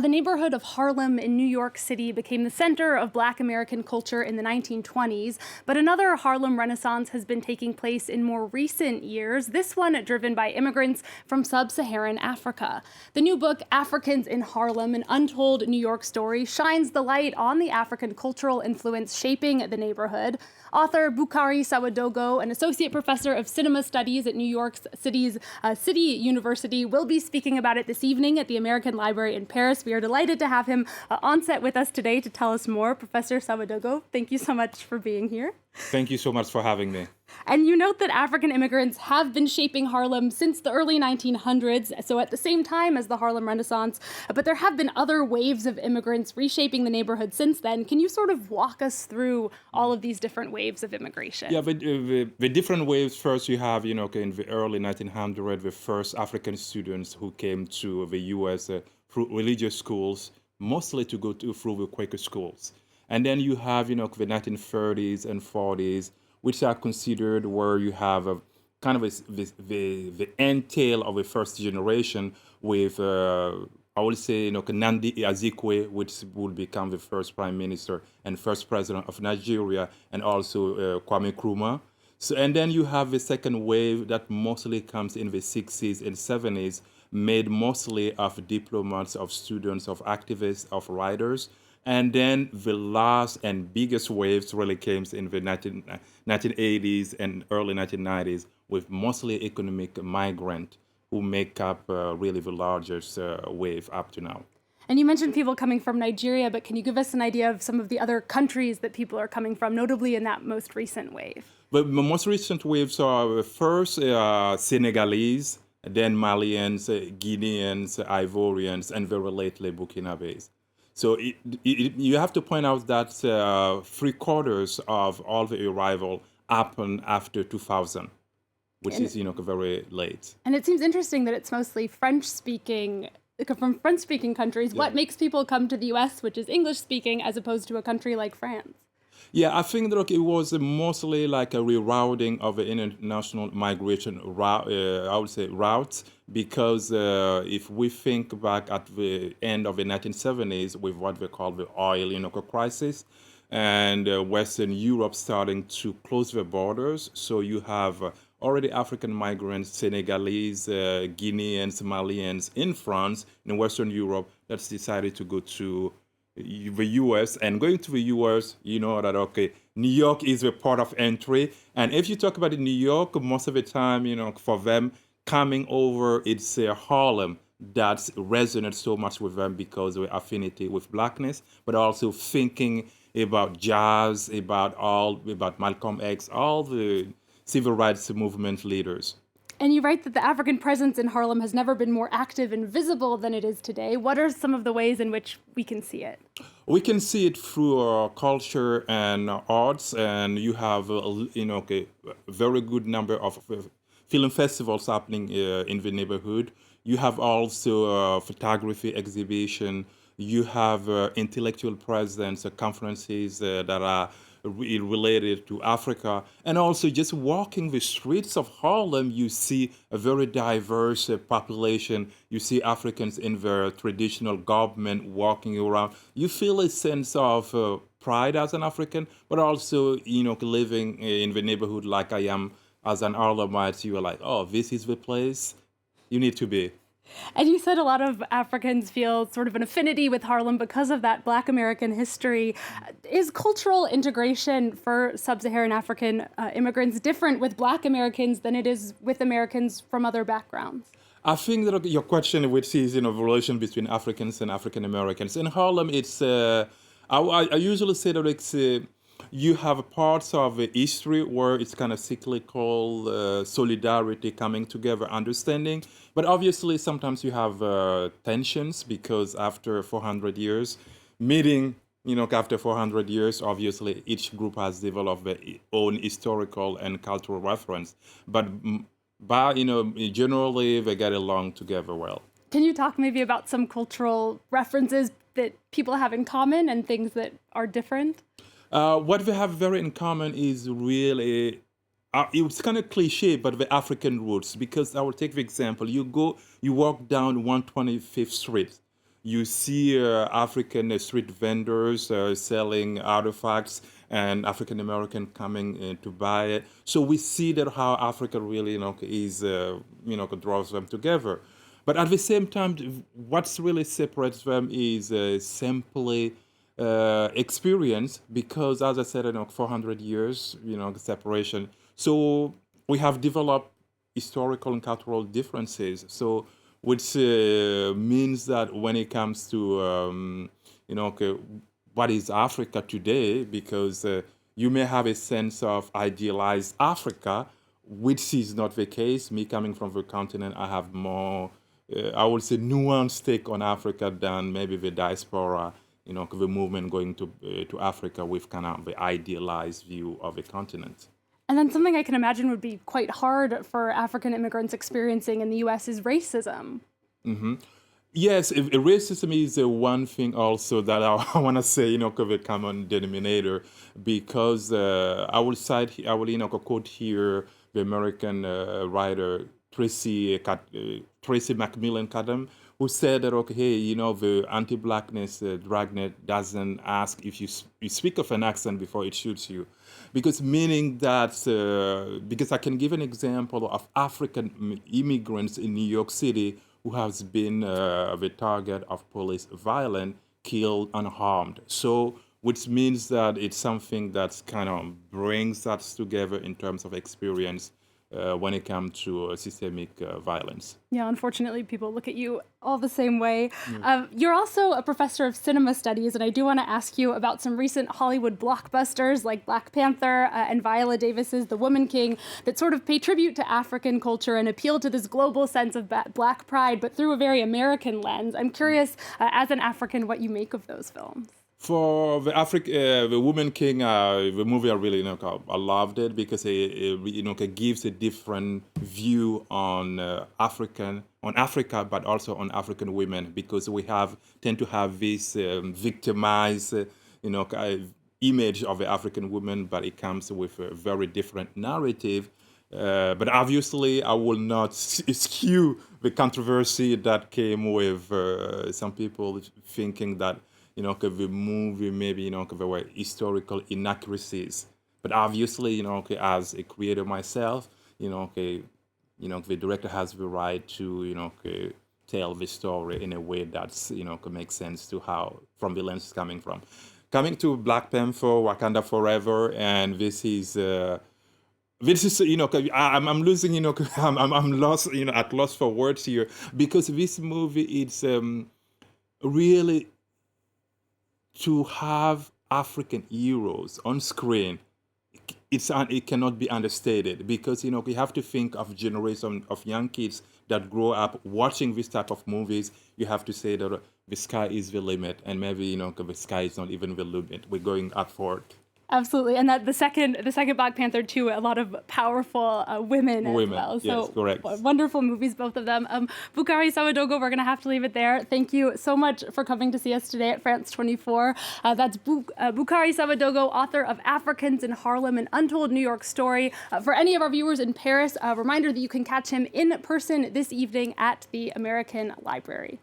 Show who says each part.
Speaker 1: The neighborhood of Harlem in New York City became the center of Black American culture in the 1920s, but another Harlem Renaissance has been taking place in more recent years, this one driven by immigrants from sub-Saharan Africa. The new book, Africans in Harlem, An Untold New York Story, shines the light on the African cultural influence shaping the neighborhood. Author Boukary Sawadogo, an associate professor of cinema studies at New York City's City University, will be speaking about it this evening at the American Library in Paris. We are delighted to have him on set with us today to tell us more. Professor Sawadogo, thank you so much for being here.
Speaker 2: Thank you so much for having me.
Speaker 1: And you note that African immigrants have been shaping Harlem since the early 1900s, so at the same time as the Harlem Renaissance, but there have been other waves of immigrants reshaping the neighborhood since then. Can you sort of walk us through all of these different waves of immigration?
Speaker 2: Yeah, the different waves. First, you have, in the early 1900s, the first African students who came to the U.S. Through religious schools, mostly to go through the Quaker schools. And then you have, the 1930s and 40s, which are considered where you have a kind of the entail of the first generation with, I would say, Nnamdi Azikiwe, which would become the first prime minister and first president of Nigeria, and also Kwame Nkrumah. So, and then you have the second wave that mostly comes in the 60s and 70s, made mostly of diplomats, of students, of activists, of writers. And then the last and biggest waves really came in the 1980s and early 1990s with mostly economic migrants who make up really the largest wave up to now.
Speaker 1: And you mentioned people coming from Nigeria, but can you give us an idea of some of the other countries that people are coming from, notably in that most recent wave?
Speaker 2: But the most recent waves are first Senegalese, then Malians, Guineans, Ivorians, and very lately Burkina Faso. So you have to point out that 3/4 of all the arrival happened after 2000, which is, very late.
Speaker 1: And it seems interesting that it's mostly French-speaking, from French-speaking countries. Yeah. What makes people come to the U.S., which is English-speaking, as opposed to a country like France?
Speaker 2: Yeah, I think that it was mostly like a rerouting of the international migration route, I would say routes, because if we think back at the end of the 1970s with what we call the oil, crisis, and Western Europe starting to close the borders, so you have already African migrants, Senegalese, Guineans, Malians in France, in Western Europe, that's decided to go to the U.S. and going to the U.S., you know that, okay, New York is the port of entry. And if you talk about New York, most of the time, for them coming over, it's Harlem that resonates so much with them because of affinity with blackness, but also thinking about jazz, about Malcolm X, all the civil rights movement leaders.
Speaker 1: And you write that the African presence in Harlem has never been more active and visible than it is today. What are some of the ways in which we can see it?
Speaker 2: We can see it through culture and arts, and you have, a very good number of film festivals happening in the neighborhood. You have also photography exhibition. You have intellectual presence, conferences that are related to Africa. And also just walking the streets of Harlem, you see a very diverse population. You see Africans in their traditional garment walking around. You feel a sense of pride as an African, but also, living in the neighborhood like I am as an Harlemite, you are like, oh, this is the place you need to be.
Speaker 1: And you said a lot of Africans feel sort of an affinity with Harlem because of that Black American history. Is cultural integration for sub-Saharan African immigrants different with Black Americans than it is with Americans from other backgrounds?
Speaker 2: I think that your question, which is, the relation between Africans and African Americans. In Harlem, it's, I usually say that it's, you have parts of history where it's kind of cyclical, solidarity coming together, understanding. But obviously, sometimes you have tensions because after 400 years, meeting, after 400 years, obviously, each group has developed their own historical and cultural reference. But generally, they get along together well.
Speaker 1: Can you talk maybe about some cultural references that people have in common and things that are different?
Speaker 2: What we have very in common is really, it's kind of cliche, but the African roots. Because I will take the example, you walk down 125th Street, You see African street vendors selling artifacts and African American coming to buy it. So we see that how Africa really, is, draws them together. But at the same time, what's really separates them is simply experience, because, as I said, 400 years, separation. So we have developed historical and cultural differences. So, which means that when it comes to, okay, what is Africa today, because you may have a sense of idealized Africa, which is not the case. Me coming from the continent, I have more, I would say, nuanced take on Africa than maybe the diaspora, the movement going to Africa with kind of the idealized view of the continent.
Speaker 1: And then something I can imagine would be quite hard for African immigrants experiencing in the U.S. is racism.
Speaker 2: Mm-hmm. Yes, if racism is one thing also that I want to say, of a common denominator, because I will, quote here the American writer Tracy McMillan Cadam, who said that, okay, hey, the anti-blackness dragnet doesn't ask if you speak of an accent before it shoots you. Because meaning that, because I can give an example of African immigrants in New York City who has been the target of police violence, killed unharmed. So, which means that it's something that kind of brings us together in terms of experience when it comes to systemic violence.
Speaker 1: Yeah, unfortunately, people look at you all the same way. You're also a professor of cinema studies, and I do want to ask you about some recent Hollywood blockbusters like Black Panther and Viola Davis's The Woman King that sort of pay tribute to African culture and appeal to this global sense of Black pride, but through a very American lens. I'm curious, as an African, what you make of those films.
Speaker 2: For the Woman King, the movie I really, I loved it because it gives a different view on Africa, but also on African women, because we tend to have this victimized, image of the African woman, but it comes with a very different narrative. But obviously, I will not eschew the controversy that came with some people thinking that the movie maybe, there were historical inaccuracies. But obviously, as a creator myself, the director has the right to, tell the story in a way that's, can make sense to how, from the lens it's coming from. Coming to Black Panther, Wakanda Forever, and this is, I'm losing, I'm lost, at loss for words here, because this movie, it's really, to have African heroes on screen, it cannot be understated, because we have to think of generation of young kids that grow up watching this type of movies. You have to say that the sky is the limit, and maybe the sky is not even the limit. We're going up for it.
Speaker 1: Absolutely, and that the second Black Panther too, a lot of powerful women as well. So
Speaker 2: yes, correct.
Speaker 1: Wonderful movies, both of them. Boukary Sawadogo, we're going to have to leave it there. Thank you so much for coming to see us today at France 24. That's Boukary Sawadogo, author of Africans in Harlem, an Untold New York Story. For any of our viewers in Paris, a reminder that you can catch him in person this evening at the American Library.